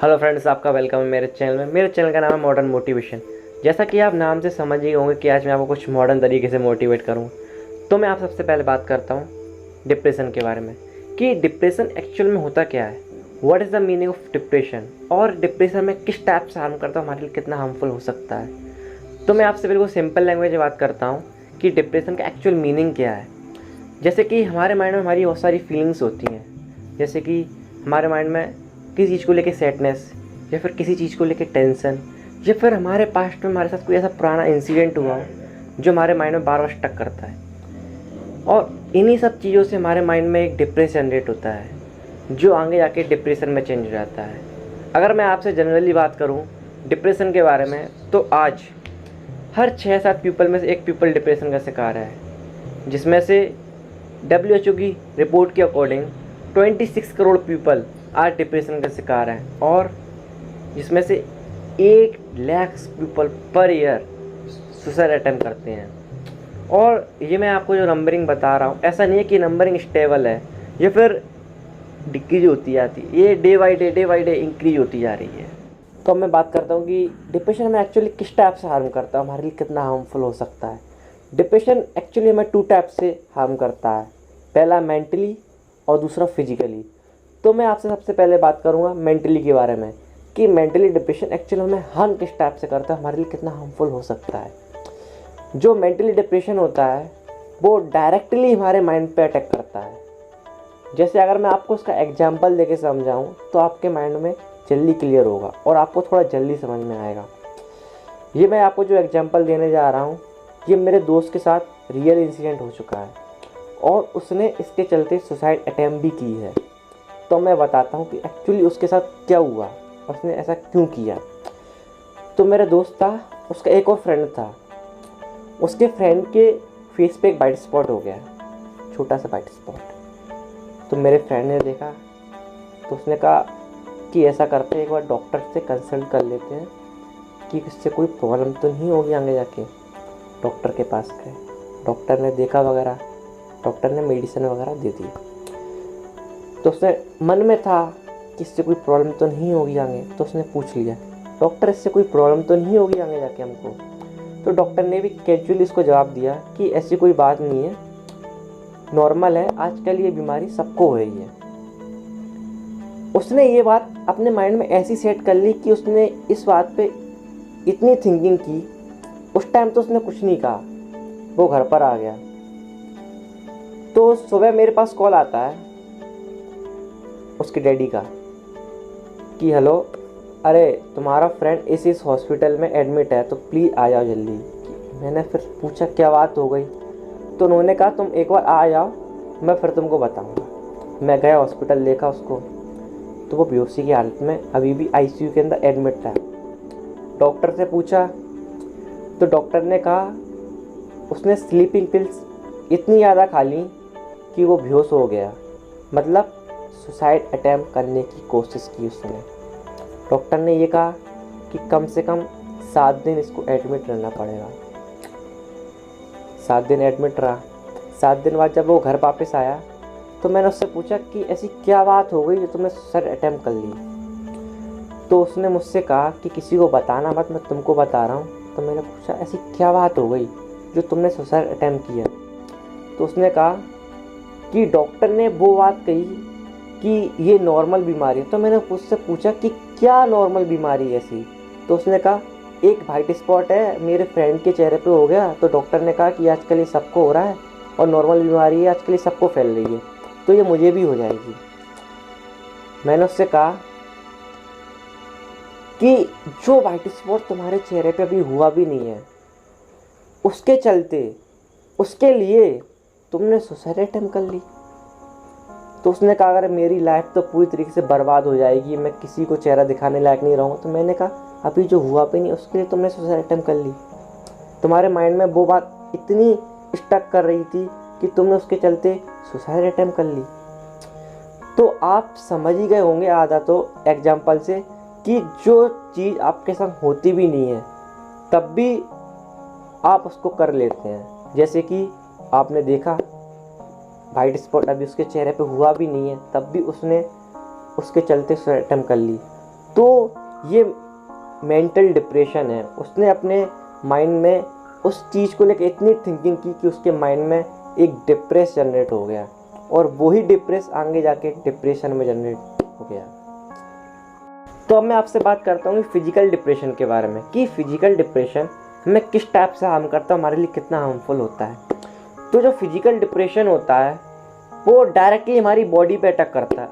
Hello friends, आपका welcome है मेरे चैनल में। मेरे चैनल का नाम है मॉडर्न मोटिवेशन। जैसा कि आप नाम से समझ ही होंगे कि आज मैं आपको कुछ मॉडर्न तरीके से मोटिवेट करूँ। तो मैं आप सबसे पहले बात करता हूँ डिप्रेशन के बारे में कि डिप्रेशन एक्चुअल में होता क्या है, what is the meaning of depression, और डिप्रेशन में किस टाइप से हार्म करता है, हमारे लिए कितना हार्मफुल हो सकता है। तो मैं आपसे बिल्कुल सिंपल लैंग्वेज में बात करता हूँ कि डिप्रेशन का एक्चुअल मीनिंग क्या है। जैसे कि हमारे माइंड में हमारी बहुत सारी फीलिंग्स होती हैं। जैसे कि हमारे माइंड में किसी चीज़ को लेके सैडनेस, या फिर किसी चीज़ को लेके टेंशन, या फिर हमारे पास्ट में हमारे साथ कोई ऐसा पुराना इंसिडेंट हुआ हो जो हमारे माइंड में बार बार स्टक करता है। और इन्हीं सब चीज़ों से हमारे माइंड में एक डिप्रेशन जनरेट होता है जो आगे जाके डिप्रेशन में चेंज हो जाता है। अगर मैं आपसे जनरली बात करूँ डिप्रेशन के बारे में, तो आज हर 6-7 पीपल में से एक पीपल डिप्रेशन का शिकार है, जिसमें से WHO की रिपोर्ट के अकॉर्डिंग 26 करोड़ पीपल आज डिप्रेशन का शिकार हैं, और जिसमें से 1 lakh people per year suicide attempt करते हैं। और ये मैं आपको जो नंबरिंग बता रहा हूँ, ऐसा नहीं है कि नंबरिंग स्टेबल है या फिर डिक्रीज होती जाती है, ये डे बाई डे इंक्रीज होती जा रही है। तो अब मैं बात करता हूँ कि डिप्रेशन में एक्चुअली किस टाइप से हार्म करता है, हमारे लिए कितना हार्मफुल हो सकता है। डिप्रेशन एक्चुअली हमें 2 टाइप से हार्म करता है, पहला मेंटली और दूसरा फिजिकली। तो मैं आपसे सबसे पहले बात करूँगा मेंटली के बारे में कि मेंटली डिप्रेशन एक्चुअली हमें हार्म किस टाइप से करता है, हमारे लिए कितना हार्मफुल हो सकता है। जो मेंटली डिप्रेशन होता है वो डायरेक्टली हमारे माइंड पे अटैक करता है। जैसे अगर मैं आपको उसका एग्जाम्पल देके समझाऊँ तो आपके माइंड में जल्दी क्लियर होगा और आपको थोड़ा जल्दी समझ में आएगा। ये मैं आपको जो एग्जाम्पल देने जा रहा हूँ, ये मेरे दोस्त के साथ रियल इंसिडेंट हो चुका है और उसने इसके चलते सुसाइड अटेम्प्ट भी की है। तो मैं बताता हूँ कि एक्चुअली उसके साथ क्या हुआ, उसने ऐसा क्यों किया। तो मेरा दोस्त था, उसका एक और फ्रेंड था। उसके फ्रेंड के फेस पे एक वाइट स्पॉट हो गया, छोटा सा वाइट स्पॉट। तो मेरे फ्रेंड ने देखा तो उसने कहा कि ऐसा करते हैं, एक बार डॉक्टर से कंसल्ट कर लेते हैं कि इससे कोई प्रॉब्लम तो नहीं होगी आगे जाके। डॉक्टर के पास गए, डॉक्टर ने देखा वगैरह, डॉक्टर ने मेडिसिन वगैरह दे दी। तो उसने मन में था कि इससे कोई प्रॉब्लम तो नहीं होगी आगे, तो उसने पूछ लिया डॉक्टर इससे कोई प्रॉब्लम तो नहीं होगी आगे जाके हमको। तो डॉक्टर ने भी कैजुअली इसको जवाब दिया कि ऐसी कोई बात नहीं है, नॉर्मल है, आजकल ये बीमारी सबको हो रही है। उसने ये बात अपने माइंड में ऐसी सेट कर ली कि उसने इस बात पे इतनी थिंकिंग की। उस टाइम तो उसने कुछ नहीं कहा, वो घर पर आ गया। तो सुबह मेरे पास कॉल आता है उसके डैडी का कि हेलो, अरे तुम्हारा फ्रेंड इस हॉस्पिटल में एडमिट है, तो प्लीज़ आ जाओ जल्दी। मैंने फिर पूछा क्या बात हो गई, तो उन्होंने कहा तुम एक बार आ जाओ, मैं फिर तुमको बताऊंगा। मैं गया हॉस्पिटल, देखा उसको, तो वो बेहोशी की हालत में अभी भी ICU के अंदर एडमिट था। डॉक्टर से पूछा तो डॉक्टर ने कहा उसने स्लीपिंग पिल्स इतनी ज़्यादा खा ली कि वो बेहोश हो गया, मतलब सुसाइड अटेम्प्ट करने की कोशिश की उसने। डॉक्टर ने ये कहा कि कम से कम 7 दिन इसको एडमिट रहना पड़ेगा। 7 दिन एडमिट रहा। 7 दिन बाद जब वो घर वापस आया तो मैंने उससे पूछा कि ऐसी क्या बात हो गई जो तुमने सुसाइड अटेम्प्ट कर ली। तो उसने मुझसे कहा कि किसी को बताना मत, मैं तुमको बता रहा हूँ। तो मैंने पूछा ऐसी क्या बात हो गई जो तुमने सुसाइड अटेम्प्ट किया। तो उसने कहा कि डॉक्टर ने वो बात कही कि ये नॉर्मल बीमारी है। तो मैंने उससे पूछा कि क्या नॉर्मल बीमारी है ऐसी। तो उसने कहा एक वाइट स्पॉट है मेरे फ्रेंड के चेहरे पे हो गया, तो डॉक्टर ने कहा कि आजकल ये सबको हो रहा है और नॉर्मल बीमारी है, आजकल ये सबको फैल रही है, तो ये मुझे भी हो जाएगी। मैंने उससे कहा कि जो वाइट स्पॉट तुम्हारे चेहरे पे अभी हुआ भी नहीं है, उसके चलते, उसके लिए तुमने सुसाइड अटेम्प्ट कर ली। तो उसने कहा अगर मेरी लाइफ तो पूरी तरीके से बर्बाद हो जाएगी, मैं किसी को चेहरा दिखाने लायक नहीं रहूँगा। तो मैंने कहा अभी जो हुआ भी नहीं उसके लिए तुमने सुसाइड अटेम्प्ट कर ली। तुम्हारे माइंड में वो बात इतनी स्टक कर रही थी कि तुमने उसके चलते सुसाइड अटेम्प्ट कर ली। तो आप समझ ही गए होंगे आधा तो एग्जाम्पल से कि जो चीज़ आपके साथ होती भी नहीं है तब भी आप उसको कर लेते हैं। जैसे कि आपने देखा वाइट स्पॉट अभी उसके चेहरे पे हुआ भी नहीं है, तब भी उसने उसके चलते सुसाइड अटेम्प्ट कर ली। तो ये मेंटल डिप्रेशन है। उसने अपने माइंड में उस चीज़ को लेकर इतनी थिंकिंग की कि उसके माइंड में एक डिप्रेस जनरेट हो गया, और वही डिप्रेस आगे जाके डिप्रेशन में जनरेट हो गया। तो अब मैं आपसे बात करता हूँ फिजिकल डिप्रेशन के बारे में, कि फिजिकल डिप्रेशन हमें किस टाइप से हार्म करता है, हमारे लिए कितना हार्मफुल होता है। तो जो फिजिकल डिप्रेशन होता है वो डायरेक्टली हमारी बॉडी पे अटैक करता है।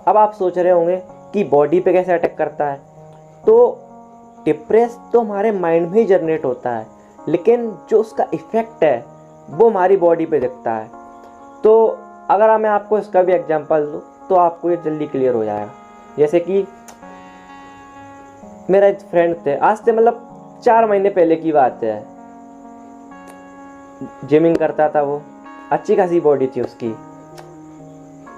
अब आप सोच रहे होंगे कि बॉडी पे कैसे अटैक करता है। तो डिप्रेस तो हमारे माइंड में ही जनरेट होता है, लेकिन जो उसका इफ़ेक्ट है वो हमारी बॉडी पे दिखता है। तो अगर मैं आपको इसका भी एग्जांपल दूँ तो आपको ये जल्दी क्लियर हो जाएगा। जैसे कि मेरा एक फ्रेंड थे, आज से मतलब 4 महीने पहले की बात है। जिमिंग करता था वो, अच्छी खासी बॉडी थी उसकी।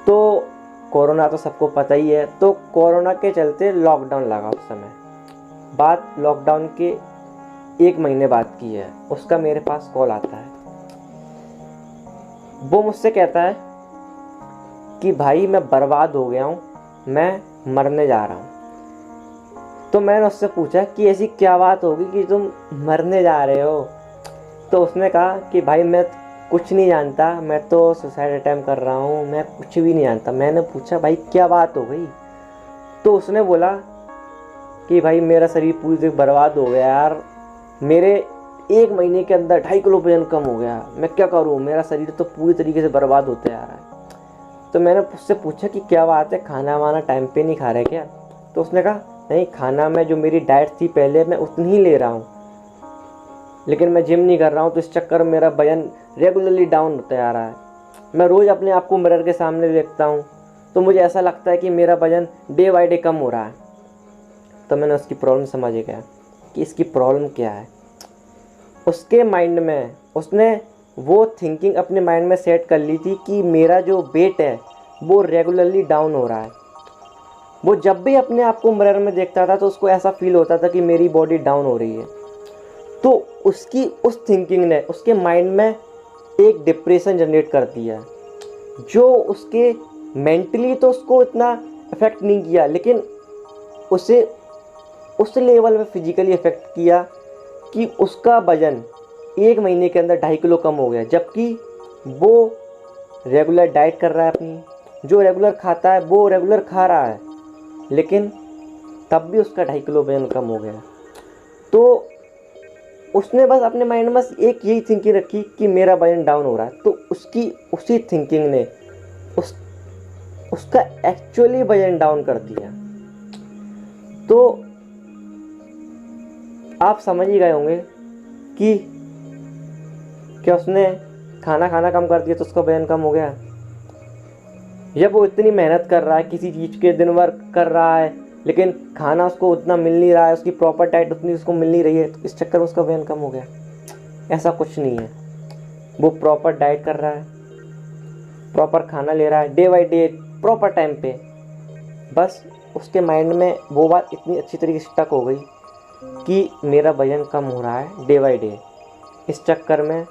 तो कोरोना तो सबको पता ही है, तो कोरोना के चलते लॉकडाउन लगा उस समय। बात लॉकडाउन के 1 महीने बाद की है। उसका मेरे पास कॉल आता है। वो मुझसे कहता है कि भाई मैं बर्बाद हो गया हूँ, मैं मरने जा रहा हूँ। तो मैंने उससे पूछा कि ऐसी क्या बात होगी कि तुम मरने जा रहे हो। तो उसने कहा कि भाई मैं कुछ नहीं जानता, मैं तो सुसाइड अटेम्प्ट कर रहा हूँ, मैं कुछ भी नहीं जानता। मैंने पूछा भाई क्या बात हो गई। तो उसने बोला कि भाई मेरा शरीर पूरी तरह बर्बाद हो गया यार, मेरे 1 महीने के अंदर 2.5 किलो वजन कम हो गया, मैं क्या करूँ, मेरा शरीर तो पूरी तरीके से बर्बाद होते जा रहा है। तो मैंने उससे पूछा कि क्या बात है, खाना वाना टाइम पे नहीं खा रहे क्या। तो उसने कहा नहीं, खाना में जो मेरी डाइट थी पहले मैं उतनी ही ले रहा हूँ, लेकिन मैं जिम नहीं कर रहा हूँ, तो इस चक्कर में मेरा वजन रेगुलरली डाउन होता जा रहा है। मैं रोज़ अपने आप को मिरर के सामने देखता हूँ तो मुझे ऐसा लगता है कि मेरा वजन डे बाई डे कम हो रहा है। तो मैंने उसकी प्रॉब्लम समझ गया कि इसकी प्रॉब्लम क्या है। उसके माइंड में उसने वो थिंकिंग अपने माइंड में सेट कर ली थी कि मेरा जो वेट है वो रेगुलरली डाउन हो रहा है। वो जब भी अपने आप को मिरर में देखता था तो उसको ऐसा फील होता था कि मेरी बॉडी डाउन हो रही है। तो उसकी उस थिंकिंग ने उसके माइंड में एक डिप्रेशन जनरेट कर दिया, जो उसके मेंटली तो उसको इतना इफेक्ट नहीं किया, लेकिन उसे उस लेवल में फिजिकली इफेक्ट किया कि उसका वजन 1 महीने के अंदर 2.5 किलो कम हो गया। जबकि वो रेगुलर डाइट कर रहा है, अपनी जो रेगुलर खाता है वो रेगुलर खा रहा है, लेकिन तब भी उसका 2.5 किलो वजन कम हो गया। तो उसने बस अपने माइंड में एक यही थिंकिंग रखी कि मेरा वजन डाउन हो रहा है। तो उसकी उसी थिंकिंग ने उसका एक्चुअली वजन डाउन कर दिया। तो आप समझ ही गए होंगे कि क्या उसने खाना खाना कम कर दिया तो उसका वजन कम हो गया। जब वो इतनी मेहनत कर रहा है, किसी चीज़ के दिन भर कर रहा है, लेकिन खाना उसको उतना मिल नहीं रहा है, उसकी प्रॉपर डाइट उतनी उसको मिल नहीं रही है, तो इस चक्कर में उसका वजन कम हो गया। ऐसा कुछ नहीं है। वो प्रॉपर डाइट कर रहा है, प्रॉपर खाना ले रहा है, day by day proper time पे। बस उसके माइंड में वो बात इतनी अच्छी तरीके से स्टक हो गई कि मेरा वजन कम हो रहा है डे बाई डे। इस चक्कर में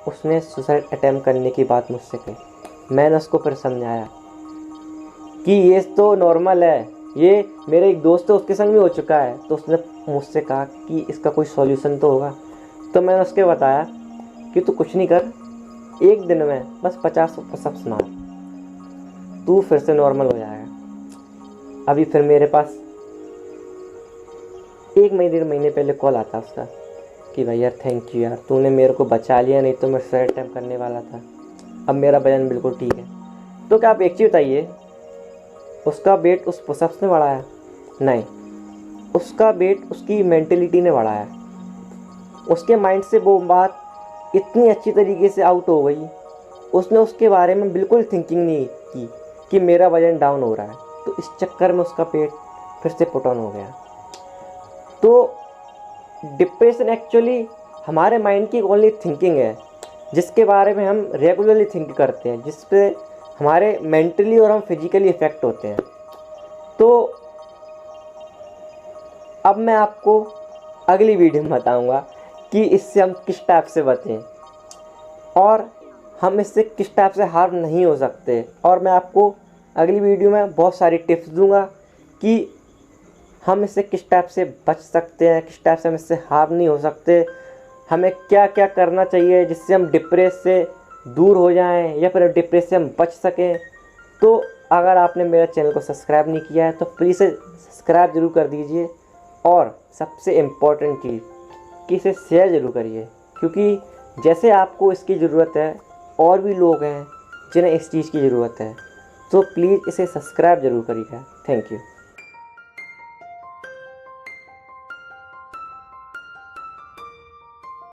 उसने सुसाइड अटेम्प्ट करने की बात मुझसे कही। मैंने उसको फिर समझाया कि ये तो नॉर्मल है, ये मेरे एक दोस्त है उसके संग भी हो चुका है। तो उसने मुझसे कहा कि इसका कोई सॉल्यूशन तो होगा। तो मैंने उसके बताया कि तू कुछ नहीं कर, 1 दिन में बस 50 पुशअप्स मार, तू फिर से नॉर्मल हो जाएगा। अभी फिर मेरे पास 1 महीने 1.5 महीने पहले कॉल आता उसका कि भाई यार थैंक यू यार, तूने मेरे को बचा लिया, नहीं तो मैं सुसाइड अटेम्प्ट करने वाला था। अब मेरा वजन बिल्कुल ठीक है। तो क्या आप एक चीज़ बताइए, उसका वेट उस पुशअप्स ने बढ़ाया? नहीं, उसका वेट उसकी मेंटेलिटी ने बढ़ाया। उसके माइंड से वो बात इतनी अच्छी तरीके से आउट हो गई, उसने उसके बारे में बिल्कुल थिंकिंग नहीं की कि मेरा वजन डाउन हो रहा है। तो इस चक्कर में उसका पेट फिर से पुट ऑन हो गया। तो डिप्रेशन एक्चुअली हमारे माइंड की ओनली थिंकिंग है, जिसके बारे में हम रेगुलरली थिंक करते हैं, जिस पे हमारे मेंटली और हम फिजिकली इफेक्ट होते हैं। तो अब मैं आपको अगली वीडियो में बताऊंगा कि इससे हम किस टाइप से बचें और हम इससे किस टाइप से हार्म नहीं हो सकते। और मैं आपको अगली वीडियो में बहुत सारी टिप्स दूंगा कि हम इससे किस टाइप से बच सकते हैं, किस टाइप से हम इससे हार नहीं हो सकते, हमें क्या क्या करना चाहिए जिससे हम डिप्रेस से दूर हो जाएं या फिर डिप्रेस से हम बच सकें। तो अगर आपने मेरा चैनल को सब्सक्राइब नहीं किया है तो प्लीज़ इसे सब्सक्राइब ज़रूर कर दीजिए, और सबसे इम्पॉर्टेंट चीज़ कि इसे शेयर ज़रूर करिए, क्योंकि जैसे आपको इसकी ज़रूरत है और भी लोग हैं जिन्हें इस चीज़ की ज़रूरत है। तो प्लीज़ इसे सब्सक्राइब ज़रूर करिएगा। Thank you.